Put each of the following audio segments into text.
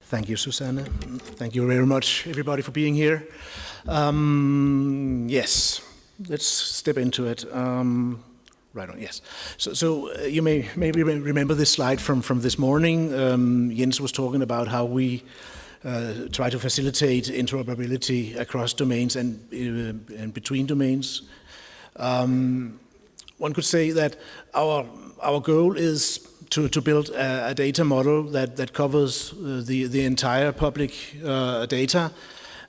Thank you, Susanne. Thank you very much, everybody, for being here. Yes, let's step into it. Right on, yes. So you may maybe remember this slide from this morning. Jens was talking about how we try to facilitate interoperability across domains and between domains. One could say that our goal is to build a data model that covers the entire public data.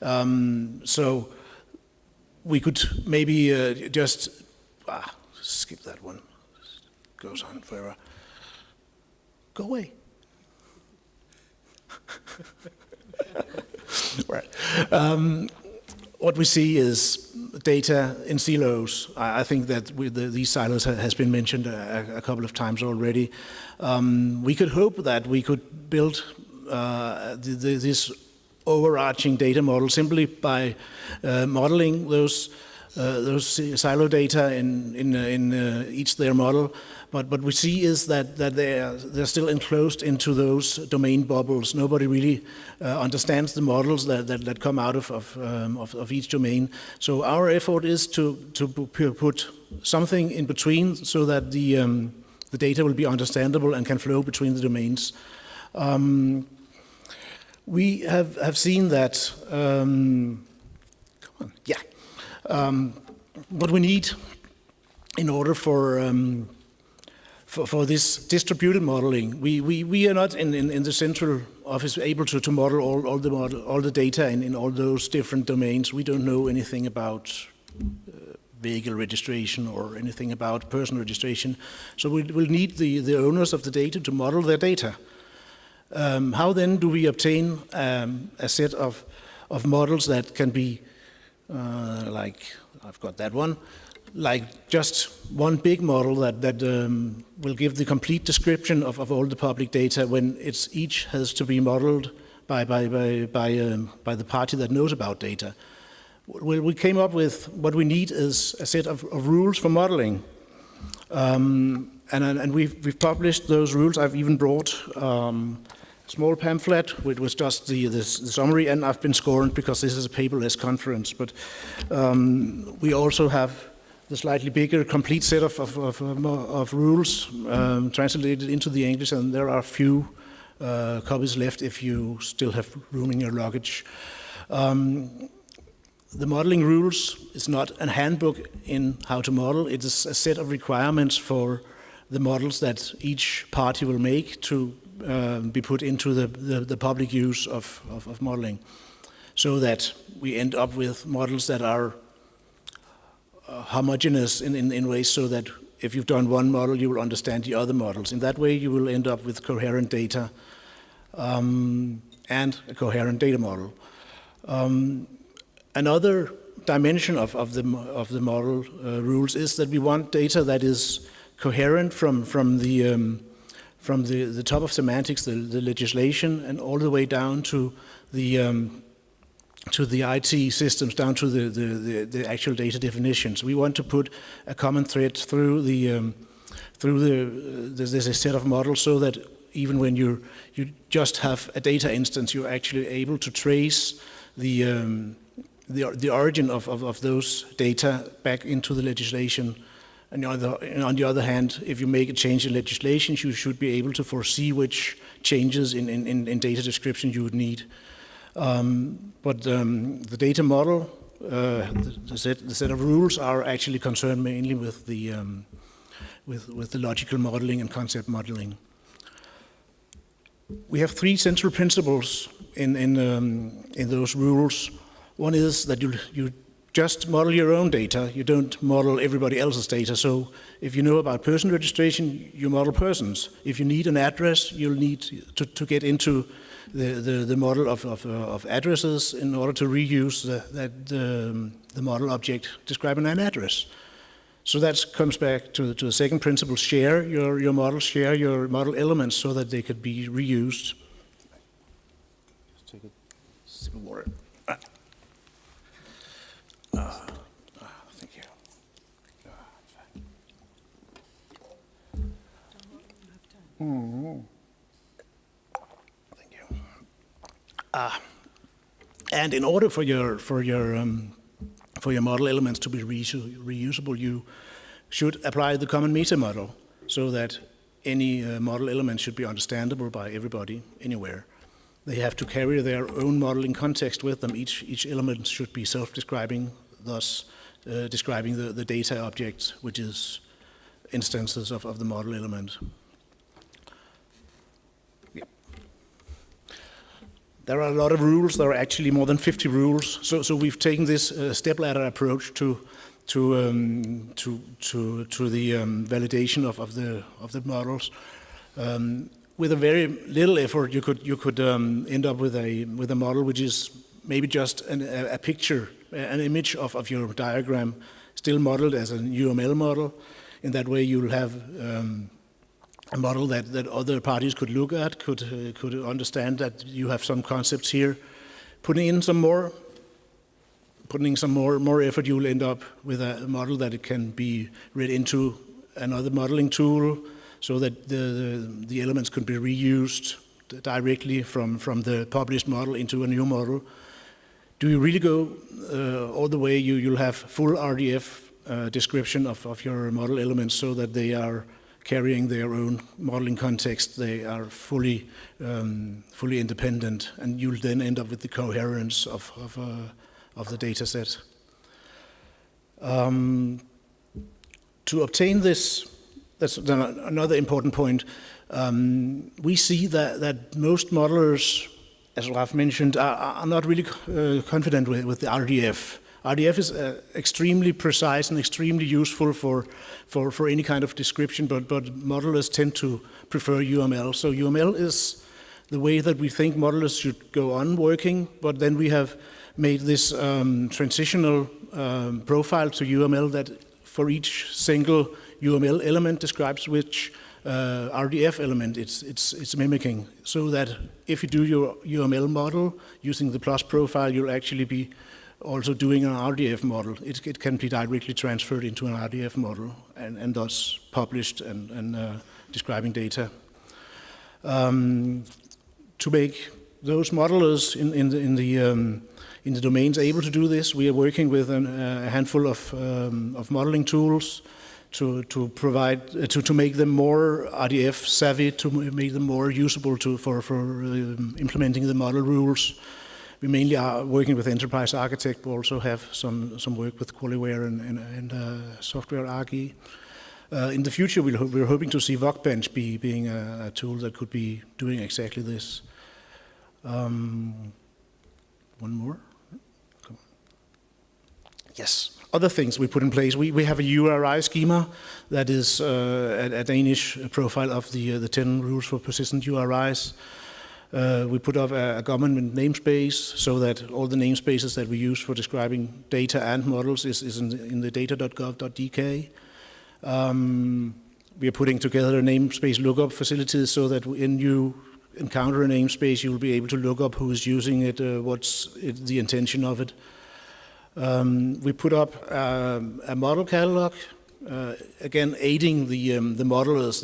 So we could maybe just skip that one. It goes on forever. Go away. Right. What we see is data in silos. I think that these silos has been mentioned a couple of times already. We could hope that we could build this overarching data model simply by modeling those silo data in each their model. But we see is that they're still enclosed into those domain bubbles. Nobody really understands the models that come out of each domain. So our effort is to put something in between so that the data will be understandable and can flow between the domains. We have seen that. Come on, yeah. What we need in order for this distributed modeling, we are not in the central office able to model all the data in all those different domains. We don't know anything about vehicle registration or anything about person registration. So we'll need the owners of the data to model their data. How then do we obtain a set of models that can be like, I've got that one, like just one big model that will give the complete description of all the public data when each has to be modeled by the party that knows about data. Well, we came up with what we need is a set of rules for modeling. And we've published those rules. I've even brought a small pamphlet which was just the summary, and I've been scorned because this is a paperless conference. But we also have the slightly bigger, complete set of rules translated into the English, and there are a few copies left if you still have room in your luggage. The modeling rules is not a handbook in how to model. It is a set of requirements for the models that each party will make to be put into the public use of modeling, so that we end up with models that are homogeneous in ways so that if you've done one model, you will understand the other models. In that way, you will end up with coherent data and a coherent data model. Another dimension of the model rules is that we want data that is coherent from the top of semantics, the legislation, and all the way down to the IT systems, down to the actual data definitions. We want to put a common thread through there's a set of models so that even when you just have a data instance, you're actually able to trace the origin of those data back into the legislation. And on the other hand, if you make a change in legislation, you should be able to foresee which changes in data description you would need. But the data model, the set of rules are actually concerned mainly with the logical modeling and concept modeling. We have three central principles in those rules. One is that you just model your own data. You don't model everybody else's data. So if you know about person registration, you model persons. If you need an address, you'll need to get into the model of addresses in order to reuse the model object describing an address. So that comes back to the second principle: share your model, share your model elements so that they could be reused. Just take a sip of water. Thank you. Thank you. And in order for your model elements to be reusable, you should apply the common meta model so that any model element should be understandable by everybody anywhere. They have to carry their own modeling context with them. Each element should be self-describing, thus describing the data object, which is instances of the model element. Yep. There are a lot of rules. There are actually more than 50 rules. So we've taken this step-ladder approach to the validation of the models. With a very little effort, you could end up with a model which is maybe just a picture, an image of your diagram, still modeled as an UML model. In that way, you'll have a model that other parties could look at, could understand that you have some concepts here. Putting in some more effort, you will end up with a model that it can be read into another modeling tool, so that the elements could be reused directly from the published model into a new model. Do you really go all the way? You'll have full RDF description of your model elements so that they are carrying their own modeling context. They are fully independent, and you'll then end up with the coherence of the data set. To obtain this, that's another important point. We see that most modelers, as Ralph mentioned, are not really confident with the RDF. RDF is extremely precise and extremely useful for any kind of description, but modelers tend to prefer UML. So UML is the way that we think modelers should go on working, but then we have made this transitional profile to UML that for each single UML element describes which RDF element it's mimicking, so that if you do your UML model using the plus profile, you'll actually be also doing an RDF model. It can be directly transferred into an RDF model and thus published and describing data. To make those modelers in the domains able to do this, we are working with a handful of modeling tools to provide to make them more RDF savvy, to make them more usable for implementing the model rules. We mainly are working with Enterprise Architect, but also have some work with Qualiware and Software AG. In the future, we're hoping to see Workbench being a tool that could be doing exactly this. One more. Yes. Other things we put in place. We have a URI schema that is a Danish profile of the 10 rules for persistent URIs. We put up a government namespace so that all the namespaces that we use for describing data and models is in the data.gov.dk. We are putting together a namespace lookup facilities so that when you encounter a namespace, you'll be able to look up who is using it, what's the intention of it. We put up a model catalog, again aiding the modelers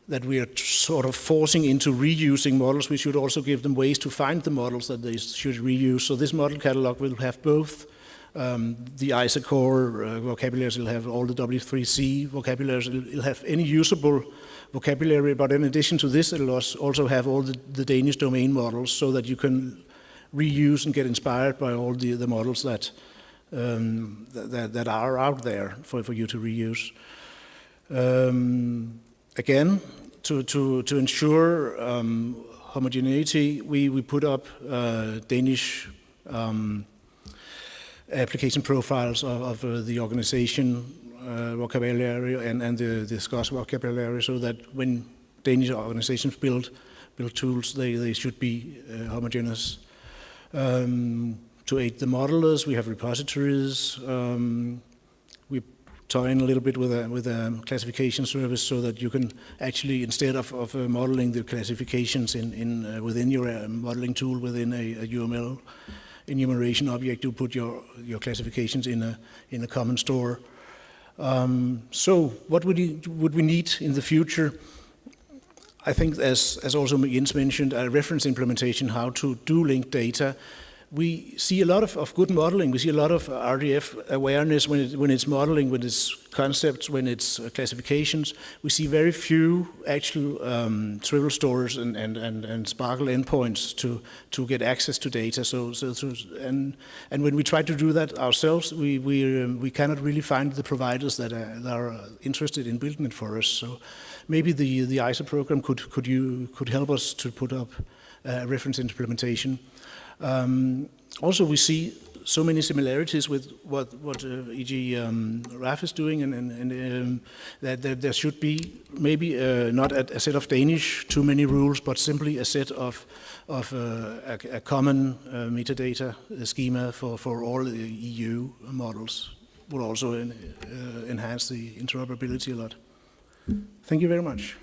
that we are sort of forcing into reusing models. We should also give them ways to find the models that they should reuse. So this model catalog will have both the ISA² vocabularies, it'll have all the W3C vocabularies, it'll have any usable vocabulary, but in addition to this, it'll also have all the Danish domain models so that you can reuse and get inspired by all the models that are out there for you to reuse. Again, to ensure homogeneity, we put up Danish application profiles of the organization vocabulary and the SCOS vocabulary, so that when Danish organizations build tools, they should be homogeneous. To aid the modelers, we have repositories. We tie in a little bit with a classification service so that you can actually, instead of modeling the classifications within your modeling tool within a UML enumeration object, you put your classifications in a common store. So what would we need in the future? I think, as also Jens mentioned, a reference implementation, how to do linked data. We see a lot of good modeling. We see a lot of RDF awareness when it's modeling, when it's concepts, when it's classifications. We see very few actual trivial stores and Sparkle endpoints to get access to data. And when we try to do that ourselves, we cannot really find the providers that are interested in building it for us. So maybe the ISA program could help us to put up a reference implementation. Also, we see so many similarities with what e.g. RAF is doing, and that there should be maybe not a set of Danish too many rules, but simply a set of a common metadata schema for all the EU models would also enhance the interoperability a lot. Thank you very much.